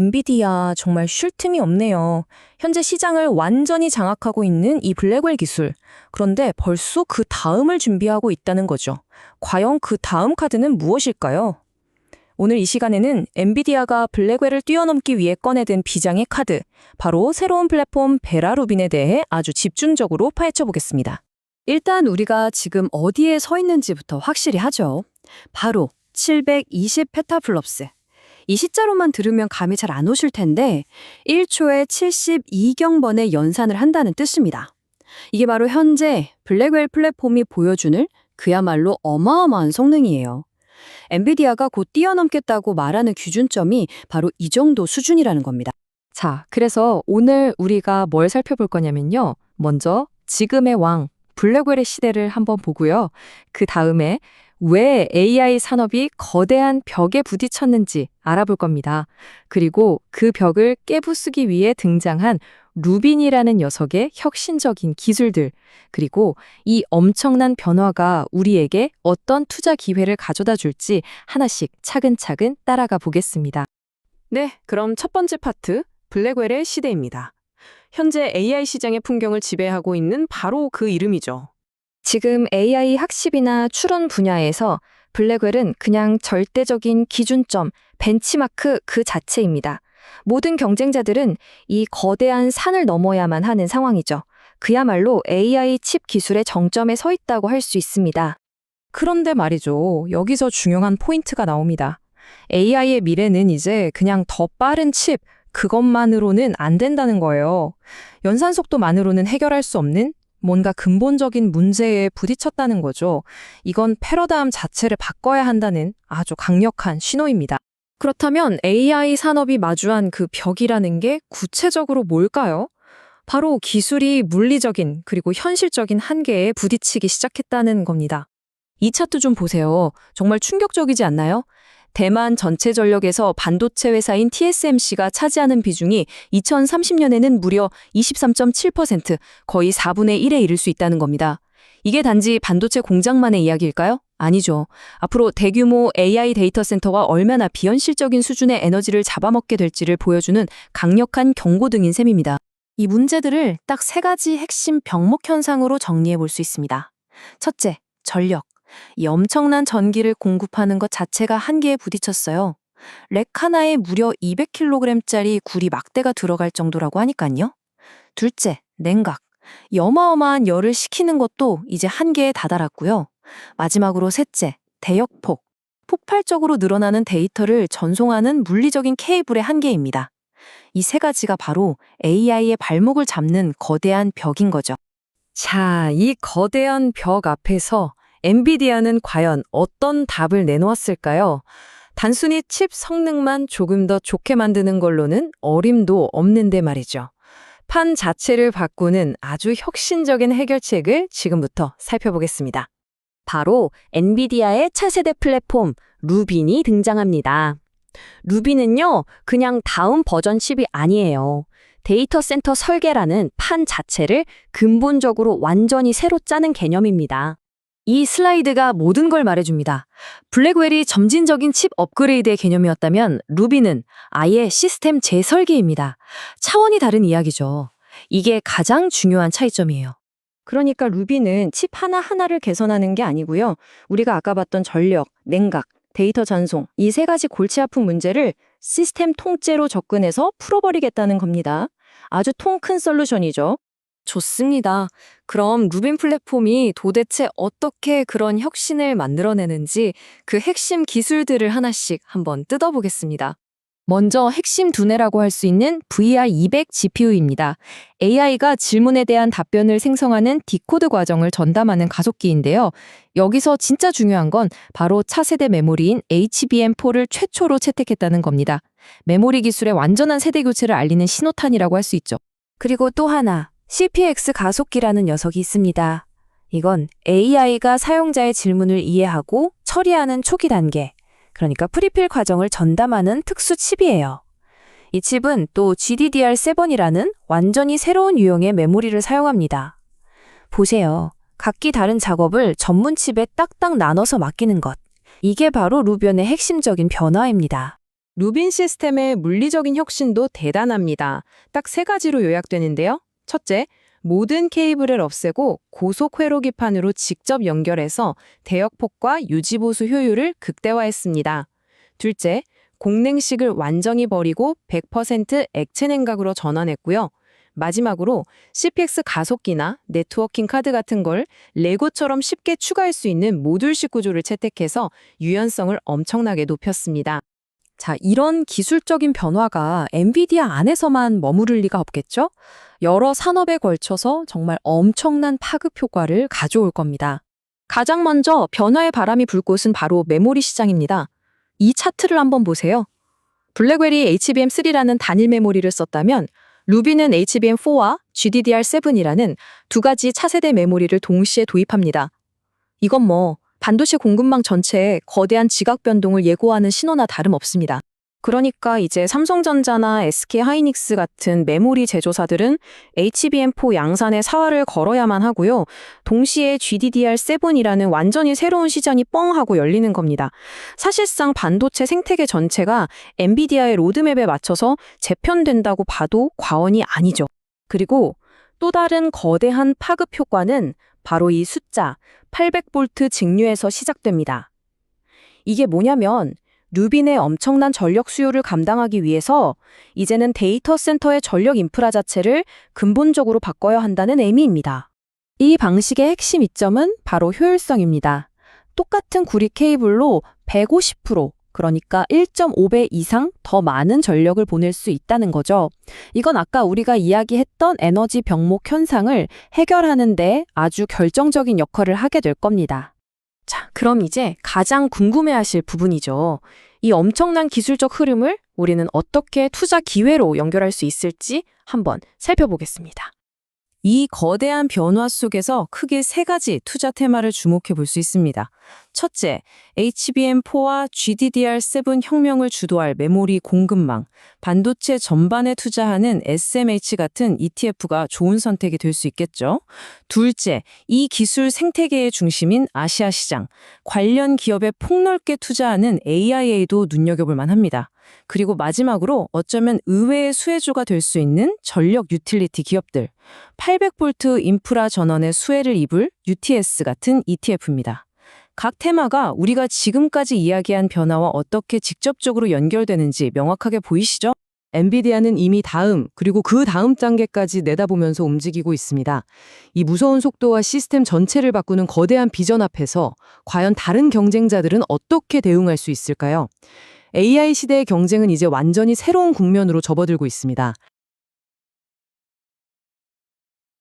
엔비디아 정말 쉴 틈이 없네요. 현재 시장을 완전히 장악하고 있는 이 블랙웰 기술. 그런데 벌써 그 다음을 준비하고 있다는 거죠. 과연 그 다음 카드는 무엇일까요? 오늘 이 시간에는 엔비디아가 블랙웰을 뛰어넘기 위해 꺼내든 비장의 카드, 바로 새로운 플랫폼 베라 루빈에 대해 아주 집중적으로 파헤쳐 보겠습니다. 일단 우리가 지금 어디에 서 있는지부터 확실히 하죠. 바로 720 페타플롭스. 이 시자로만 들으면 감이 잘 안 오실 텐데 1초에 72경번의 연산을 한다는 뜻입니다. 이게 바로 현재 블랙웰 플랫폼이 보여주는 그야말로 어마어마한 성능이에요. 엔비디아가 곧 뛰어넘겠다고 말하는 기준점이 바로 이 정도 수준이라는 겁니다. 자, 그래서 오늘 우리가 뭘 살펴볼 거냐면요. 먼저 지금의 왕, 블랙웰의 시대를 한번 보고요. 그 다음에 왜 AI 산업이 거대한 벽에 부딪혔는지 알아볼 겁니다. 그리고 그 벽을 깨부수기 위해 등장한 루빈이라는 녀석의 혁신적인 기술들, 그리고 이 엄청난 변화가 우리에게 어떤 투자 기회를 가져다 줄지 하나씩 차근차근 따라가 보겠습니다. 네, 그럼 첫 번째 파트, 블랙웰의 시대입니다. 현재 AI 시장의 풍경을 지배하고 있는 바로 그 이름이죠. 지금 AI 학습이나 추론 분야에서 블랙웰은 그냥 절대적인 기준점, 벤치마크 그 자체입니다. 모든 경쟁자들은 이 거대한 산을 넘어야만 하는 상황이죠. 그야말로 AI 칩 기술의 정점에 서 있다고 할 수 있습니다. 그런데 말이죠. 여기서 중요한 포인트가 나옵니다. AI의 미래는 이제 그냥 더 빠른 칩, 그것만으로는 안 된다는 거예요. 연산 속도만으로는 해결할 수 없는 뭔가 근본적인 문제에 부딪혔다는 거죠. 이건 패러다임 자체를 바꿔야 한다는 아주 강력한 신호입니다. 그렇다면 AI 산업이 마주한 그 벽이라는 게 구체적으로 뭘까요? 바로 기술이 물리적인 그리고 현실적인 한계에 부딪히기 시작했다는 겁니다. 이 차트 좀 보세요. 정말 충격적이지 않나요? 대만 전체 전력에서 반도체 회사인 TSMC가 차지하는 비중이 2030년에는 무려 23.7%, 거의 4분의 1에 이를 수 있다는 겁니다. 이게 단지 반도체 공장만의 이야기일까요? 아니죠. 앞으로 대규모 AI 데이터 센터가 얼마나 비현실적인 수준의 에너지를 잡아먹게 될지를 보여주는 강력한 경고등인 셈입니다. 이 문제들을 딱 세 가지 핵심 병목 현상으로 정리해 볼 수 있습니다. 첫째, 전력. 이 엄청난 전기를 공급하는 것 자체가 한계에 부딪혔어요. 렉 하나에 무려 200kg짜리 구리 막대가 들어갈 정도라고 하니까요. 둘째, 냉각. 이 어마어마한 열을 식히는 것도 이제 한계에 다다랐고요. 마지막으로 셋째, 대역폭. 폭발적으로 늘어나는 데이터를 전송하는 물리적인 케이블의 한계입니다. 이 세 가지가 바로 AI의 발목을 잡는 거대한 벽인 거죠. 자, 이 거대한 벽 앞에서 엔비디아는 과연 어떤 답을 내놓았을까요? 단순히 칩 성능만 조금 더 좋게 만드는 걸로는 어림도 없는데 말이죠. 판 자체를 바꾸는 아주 혁신적인 해결책을 지금부터 살펴보겠습니다. 바로 엔비디아의 차세대 플랫폼 루빈이 등장합니다. 루빈은요, 그냥 다음 버전 칩이 아니에요. 데이터 센터 설계라는 판 자체를 근본적으로 완전히 새로 짜는 개념입니다. 이 슬라이드가 모든 걸 말해줍니다. 블랙웰이 점진적인 칩 업그레이드의 개념이었다면 루빈은 아예 시스템 재설계입니다. 차원이 다른 이야기죠. 이게 가장 중요한 차이점이에요. 그러니까 루비는 칩 하나하나를 개선하는 게 아니고요. 우리가 아까 봤던 전력, 냉각, 데이터 전송, 이 세 가지 골치 아픈 문제를 시스템 통째로 접근해서 풀어버리겠다는 겁니다. 아주 통 큰 솔루션이죠. 좋습니다. 그럼 루빈 플랫폼이 도대체 어떻게 그런 혁신을 만들어내는지 그 핵심 기술들을 하나씩 한번 뜯어보겠습니다. 먼저 핵심 두뇌라고 할 수 있는 VR200 GPU입니다. AI가 질문에 대한 답변을 생성하는 디코드 과정을 전담하는 가속기인데요. 여기서 진짜 중요한 건 바로 차세대 메모리인 HBM4를 최초로 채택했다는 겁니다. 메모리 기술의 완전한 세대 교체를 알리는 신호탄이라고 할 수 있죠. 그리고 또 하나, CPX 가속기라는 녀석이 있습니다. 이건 AI가 사용자의 질문을 이해하고 처리하는 초기 단계, 그러니까 프리필 과정을 전담하는 특수 칩이에요. 이 칩은 또 GDDR7이라는 완전히 새로운 유형의 메모리를 사용합니다. 보세요. 각기 다른 작업을 전문 칩에 딱딱 나눠서 맡기는 것. 이게 바로 루빈의 핵심적인 변화입니다. 루빈 시스템의 물리적인 혁신도 대단합니다. 딱 3가지로 요약되는데요. 첫째, 모든 케이블을 없애고 고속 회로기판으로 직접 연결해서 대역폭과 유지보수 효율을 극대화했습니다. 둘째, 공냉식을 완전히 버리고 100% 액체 냉각으로 전환했고요. 마지막으로 CPX 가속기나 네트워킹 카드 같은 걸 레고처럼 쉽게 추가할 수 있는 모듈식 구조를 채택해서 유연성을 엄청나게 높였습니다. 자, 이런 기술적인 변화가 엔비디아 안에서만 머무를 리가 없겠죠? 여러 산업에 걸쳐서 정말 엄청난 파급 효과를 가져올 겁니다. 가장 먼저 변화의 바람이 불 곳은 바로 메모리 시장입니다. 이 차트를 한번 보세요. 블랙웰이 HBM3라는 단일 메모리를 썼다면 루비는 HBM4와 GDDR7이라는 2가지 차세대 메모리를 동시에 도입합니다. 이건 뭐 반도체 공급망 전체에 거대한 지각 변동을 예고하는 신호나 다름없습니다. 그러니까 이제 삼성전자나 SK하이닉스 같은 메모리 제조사들은 HBM4 양산에 사활을 걸어야만 하고요. 동시에 GDDR7이라는 완전히 새로운 시장이 뻥 하고 열리는 겁니다. 사실상 반도체 생태계 전체가 엔비디아의 로드맵에 맞춰서 재편된다고 봐도 과언이 아니죠. 그리고 또 다른 거대한 파급 효과는 바로 이 숫자 800V 직류에서 시작됩니다. 이게 뭐냐면 루빈의 엄청난 전력 수요를 감당하기 위해서 이제는 데이터 센터의 전력 인프라 자체를 근본적으로 바꿔야 한다는 의미입니다. 이 방식의 핵심 이점은 바로 효율성입니다. 똑같은 구리 케이블로 150%, 그러니까 1.5배 이상 더 많은 전력을 보낼 수 있다는 거죠. 이건 아까 우리가 이야기했던 에너지 병목 현상을 해결하는 데 아주 결정적인 역할을 하게 될 겁니다. 자, 그럼 이제 가장 궁금해하실 부분이죠. 이 엄청난 기술적 흐름을 우리는 어떻게 투자 기회로 연결할 수 있을지 한번 살펴보겠습니다. 이 거대한 변화 속에서 크게 3가지 투자 테마를 주목해 볼 수 있습니다. 첫째, HBM4와 GDDR7 혁명을 주도할 메모리 공급망, 반도체 전반에 투자하는 SMH 같은 ETF가 좋은 선택이 될 수 있겠죠. 둘째, 이 기술 생태계의 중심인 아시아 시장, 관련 기업에 폭넓게 투자하는 AIA도 눈여겨볼 만합니다. 그리고 마지막으로 어쩌면 의외의 수혜주가 될 수 있는 전력 유틸리티 기업들, 800V 인프라 전원의 수혜를 입을 UTS 같은 ETF입니다. 각 테마가 우리가 지금까지 이야기한 변화와 어떻게 직접적으로 연결되는지 명확하게 보이시죠? 엔비디아는 이미 다음, 그리고 그 다음 단계까지 내다보면서 움직이고 있습니다. 이 무서운 속도와 시스템 전체를 바꾸는 거대한 비전 앞에서 과연 다른 경쟁자들은 어떻게 대응할 수 있을까요? AI 시대의 경쟁은 이제 완전히 새로운 국면으로 접어들고 있습니다.